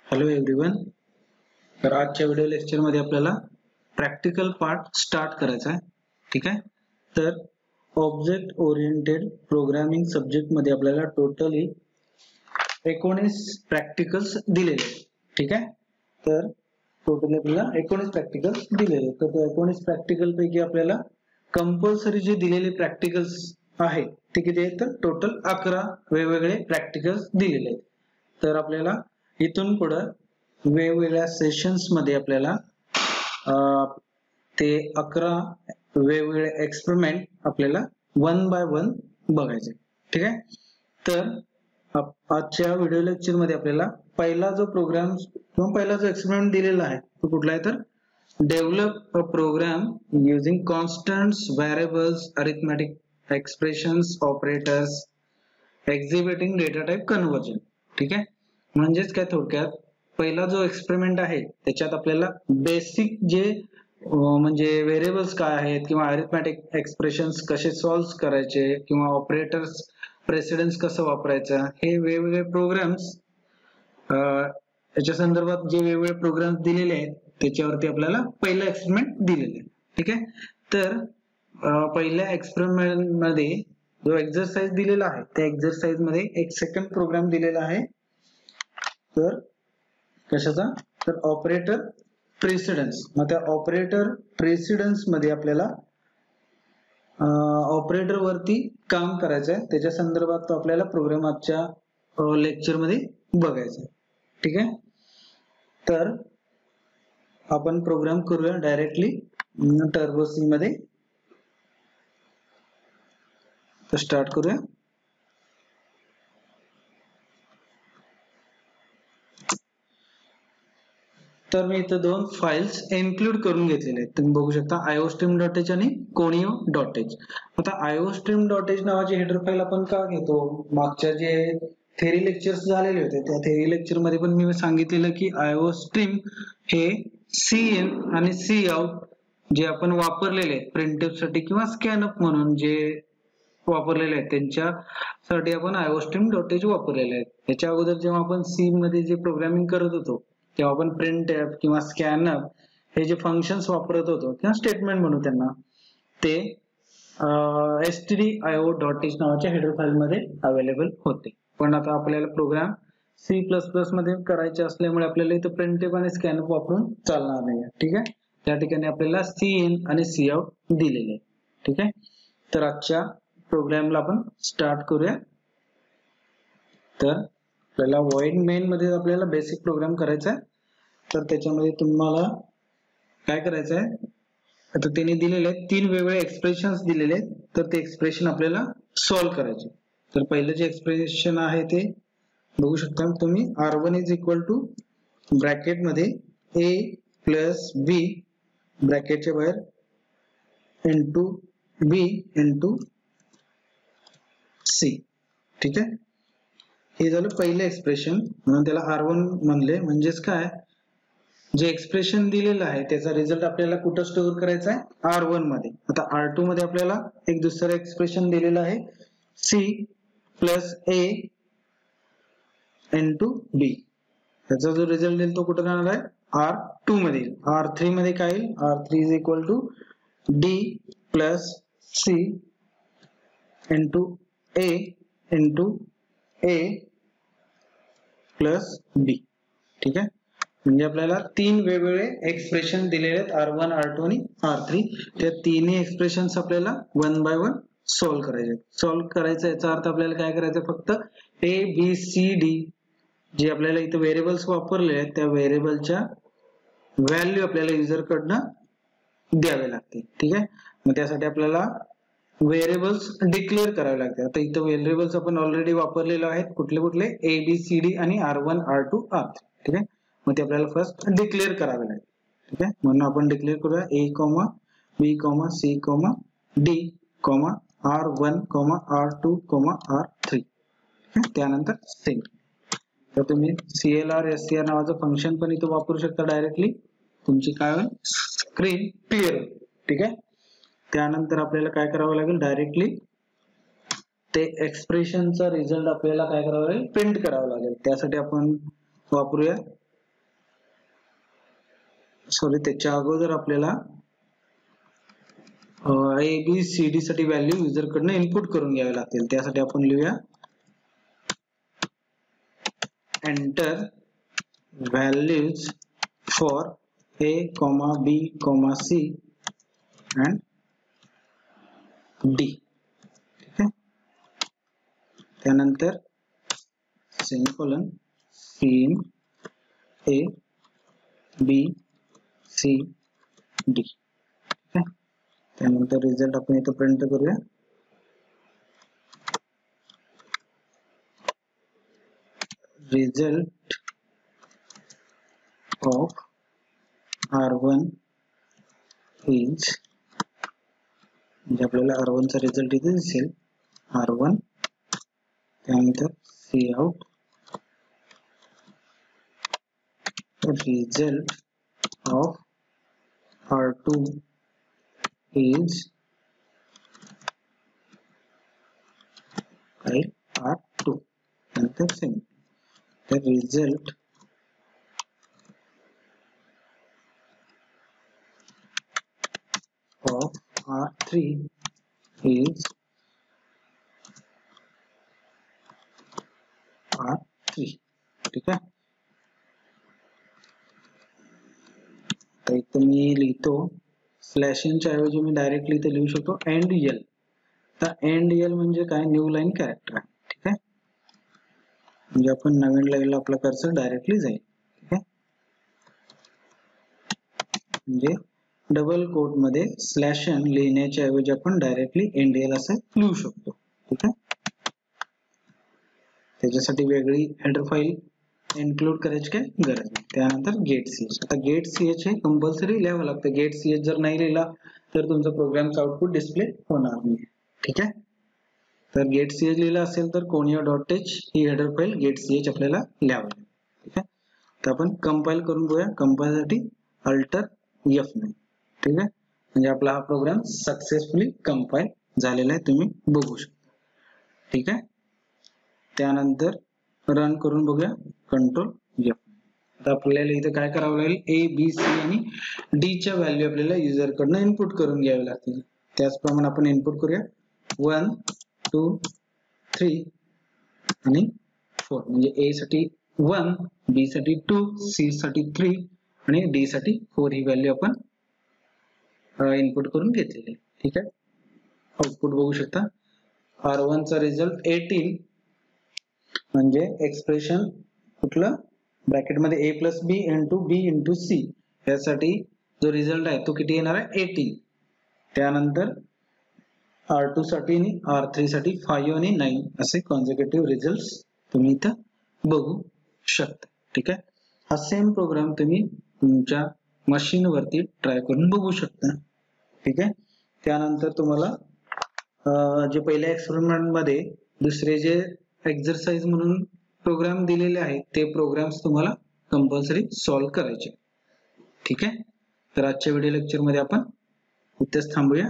Hello everyone. तर आजच्या video lecture मध्ये आपल्याला प्रॅक्टिकल पार्ट स्टार्ट करायचा आहे. ठीक आहे. तर ऑब्जेक्ट ओरिएंटेड प्रोग्रामिंग सब्जेक्ट मध्ये आपल्याला टोटली 19 प्रॅक्टिकल्स दिलेले आहेत. ठीक आहे. तर टोटली आपल्याला 19 प्रॅक्टिकल्स दिलेले आहेत. तर त्या 19 प्रॅक्टिकल पैकी आपल्याला कंपल्सरी जे दिलेले प्रॅक्टिकल्स आहेत ते किती आहेत? तर टोटल 11 वेगवेगळे प्रॅक्टिकल्स दिलेले आहेत. तर आपल्याला इथून पुढे वेगवेगळ्या सेशन्स मध्ये आपल्याला ते 11 वेगवेगळे एक्सपेरिमेंट आपल्याला वन बाय वन बघायचे. ठीक आहे. तर आजच्या व्हिडिओ लेक्चर मध्ये आपल्याला पहिला जो प्रोग्राम किंवा पहिला जो एक्सपेरिमेंट दिलेला आहे तो कुठला आहे? तर develop a program using constants, variables, arithmetic expressions, operators, exhibiting data type conversion. ठीक आहे. म्हणजेच काय, थोडक्यात पहिला जो एक्सपेरिमेंट आहे त्याच्यात आपल्याला बेसिक जे म्हणजे व्हेरिएबल्स काय आहेत किंवा अरिथमेटिक एक्सप्रेशन्स कसे सॉल्व्ह करायचे किंवा ऑपरेटर्स प्रेसिडेन्स कसं वापरायचं, हे वेगवेगळे प्रोग्राम्स याच्या संदर्भात जे वेगवेगळे प्रोग्राम्स दिलेले आहेत त्याच्यावरती आपल्याला पहिला एक्सपेरिमेंट दिलेले आहे. ठीक आहे. तर पहिल्या एक्सपेरिमेंट मध्ये जो एक्सरसाइज दिलेला आहे त्या एक्सरसाइज मध्ये एक सेकंड प्रोग्राम दिलेला आहे. तर कशाचा? तर ऑपरेटर प्रेसिडेन्स. मग त्या ऑपरेटर प्रेसिडेन्स मध्ये आपल्याला ऑपरेटर वरती काम करायचं आहे. त्याच्या संदर्भात तो आपल्याला प्रोग्राम आजच्या लेक्चर मध्ये बघायचा आहे. ठीक आहे. तर आपण प्रोग्राम करूया डायरेक्टली टर्बो सी मध्ये. तर स्टार्ट करूया. तर मी इथं दोन फाइल्स इन्क्लूड करून घेतलेले आहेत. तुम्ही बघू शकता iostream.h आणि conio.h. आता iostream.h नावाची हेडर फाइल आपण का घेतो? मागच्या जे थेरी लेक्चर्स झालेले होते त्या थेरी लेक्चर मध्ये पण मी सांगितलेलं की iostream हे cin आणि cout जे आपण वापरलेले आहेत प्रिंटफ साठी किंवा स्कॅनअप म्हणून जे वापरलेले आहेत त्यांच्यासाठी आपण iostream.h वापरलेले आहेत. याच्या अगोदर जेव्हा आपण सी मध्ये जे प्रोग्रामिंग करत होतो तेव्हा आपण printf किंवा scanf हे जे फंक्शन्स वापरत होतो किंवा स्टेटमेंट म्हणू त्यांना, ते stdio.h नावाच्या हेडर फाइल मध्ये अवेलेबल होते. पण आता आपल्याला प्रोग्राम C++ मध्ये करायचे असल्यामुळे आपल्याला इथं printf आणि scanf वापरून चालणार नाही. ठीक आहे. त्या ठिकाणी आपल्याला cin आणि cout दिलेले आहे. ठीक आहे. तर आजच्या प्रोग्रामला आपण स्टार्ट करूया. तर आपल्याला void main मध्ये आपल्याला बेसिक प्रोग्राम करायचा आहे. तर त्याच्यामध्ये तुम्हाला काय करायचं आहे? आता त्यांनी दिलेले आहेत 3 वेगवेगळे एक्सप्रेशन्स दिलेले आहेत. तर ते एक्सप्रेशन आपल्याला सॉल्व्ह करायचे. तर पहिलं जे एक्सप्रेशन आहे ते बघू शकता तुम्ही. r1 is equal two bracket मध्ये a प्लस b ब्रॅकेटच्या बाहेर इंटू b इंटू c. ठीक आहे. हे झालं पहिलं एक्सप्रेशन, म्हणून त्याला r1 म्हणले. म्हणजेच काय, जे एक्सप्रेशन दिलेलं आहे त्याचा रिझल्ट आपल्याला कुठं स्टोअर करायचा आहे? r1 मध्ये. आता r2 मध्ये आपल्याला एक दुसरं एक्सप्रेशन दिलेलं आहे c plus a into b. त्याचा जो रिझल्ट येईल तो कुठं राहणार आहे? r2 मध्ये. r3 मध्ये काय येईल? r3 is equal to d plus c into a into a plus b. ठीक आहे. म्हणजे आपल्याला 3 वेगवेगळे एक्सप्रेशन दिलेले आहेत r1, r2 आणि r3. त्या तिन्ही एक्सप्रेशन्स आपल्याला वन बाय वन सॉल्व्ह करायचे. सॉल्व्ह करायचं याचा अर्थ आपल्याला काय करायचं? फक्त a b c d जे आपल्याला इथे व्हेरिएबल्स वापरले आहेत त्या व्हेरिएबलच्या व्हॅल्यू आपल्याला युजर कडनं द्यावे लागते. ठीक आहे. मग त्यासाठी आपल्याला व्हेरिएबल्स डिक्लेअर करावे लागते. आता इथं व्हेरिएबल्स आपण ऑलरेडी वापरलेले आहेत. कुठले कुठले? a b c d आणि r1, r2, r3. ठीक आहे. मग ते आपल्याला फर्स्ट डिक्लेअर करावे लागेल. ठीक आहे. म्हणून आपण डिक्लेअर करूया a, b, c, d, r1, r2, r3. त्यानंतर सेम. तर तुम्ही clr str नावाचं फंक्शन पण इथं वापरू शकता डायरेक्टली. तुमची काय होईल? स्क्रीन क्लिअर होईल. ठीक आहे. त्यानंतर आपल्याला काय करावं लागेल? डायरेक्टली ते एक्सप्रेशनचा रिझल्ट आपल्याला काय करावं लागेल? प्रिंट करावं लागेल. त्यासाठी आपण वापरूया सॉरी त्याच्या अगोदर आपल्याला ABCD साठी व्हॅल्यू युजर कडनं इनपुट करून घ्यावे लागतील. त्यासाठी आपण लिहूया enter values for A, B, C and D. ठीक आहे. त्यानंतर सेमीकोलन सीन A, B, C, D. ठीक आहे. त्यानंतर रिझल्ट आपण इथे प्रिंट करूया. रिझल्ट ऑफ R1 इज, म्हणजे आपल्याला R1 चा रिझल्ट इथे दिसेल R1. त्यानंतर Cout result of R2 is R2. नंतर same. The result of R3 is R3. ठीक आहे. तर इथे मी लिहितो स्लॅश n च्या ऐवजी मी डायरेक्टली इथे लिहू शकतो एंड एल. तर एंड एल म्हणजे काय, न्यू लाईन कॅरेक्टर आहे. ठीक आहे. म्हणजे आपण नवीन लाईनला आपला कर्सर डायरेक्टली जाईल. ठीक आहे. म्हणजे डबल कोट मध्ये स्लॅश n लिहिण्याच्या ऐवजी आपण डायरेक्टली एंड एल असं लिहू शकतो. ठीक आहे. त्याच्यासाठी वेगळी हेडर फाईल इन्क्लूड करायची काय गरज नाही. त्यानंतर गेट ch. आता गेट ch हे कंपल्सरी लिहावं लागतं. गेट ch जर नाही लिहिला तर तुमचा प्रोग्रामचा आउटपुट डिस्प्ले होणार नाही. ठीक आहे. तर गेट ch लिहिला असेल तर कोनिया डॉट h ही हेडर फाईल गेट ch आपल्याला लिहावी लागेल. ठीक आहे. तर आपण कंपाईल करून बघूया. कंपाईल साठी अल्टर F9. ठीक आहे. म्हणजे आपला हा प्रोग्राम सक्सेसफुली कंपाईल झालेला आहे, तुम्ही बघू शकता. ठीक आहे. त्यानंतर रन करून बघूया कंट्रोल F. आता आपल्याला इथे काय करावं लागेल, A, B, C आणि D च्या व्हॅल्यू आपल्याला युजर कडनं इनपुट करून घ्यावे लागतील. त्याचप्रमाणे आपण इनपुट करूया 1, 2, 3 आणि 4. म्हणजे A साठी 1, B साठी 2, C साठी 3 आणि D साठी 4 ही व्हॅल्यू आपण इनपुट करून घेतलेली आहे. ठीक आहे. आउटपुट बघू शकता. R1 चा रिझल्ट 18 म्हणजे एक्सप्रेशन कुठलं ब्रॅकेटमध्ये A plus B into B into C यासाठी जो रिझल्ट आहे तो किती येणार आहे 18. त्यानंतर R2 साठी आणि R3 साठी 5 आणि 9 असे कॉन्झिक्युटिव्ह रिझल्ट्स तुम्ही इथं बघू शकता. ठीक आहे. हा सेम प्रोग्राम तुम्ही तुमच्या मशीन वरती ट्राय करून बघू शकता. ठीक आहे. त्यानंतर तुम्हाला जे पहिल्या एक्सपेरिमेंट मध्ये दुसरे जे एक्सरसाइज म्हणून प्रोग्राम दिलेले आहेत ते प्रोग्राम्स तुम्हाला कंपल्सरी सॉल्व्ह करायचे. ठीक आहे. तर आजच्या व्हिडिओ लेक्चर मध्ये आपण इथेच थांबूया.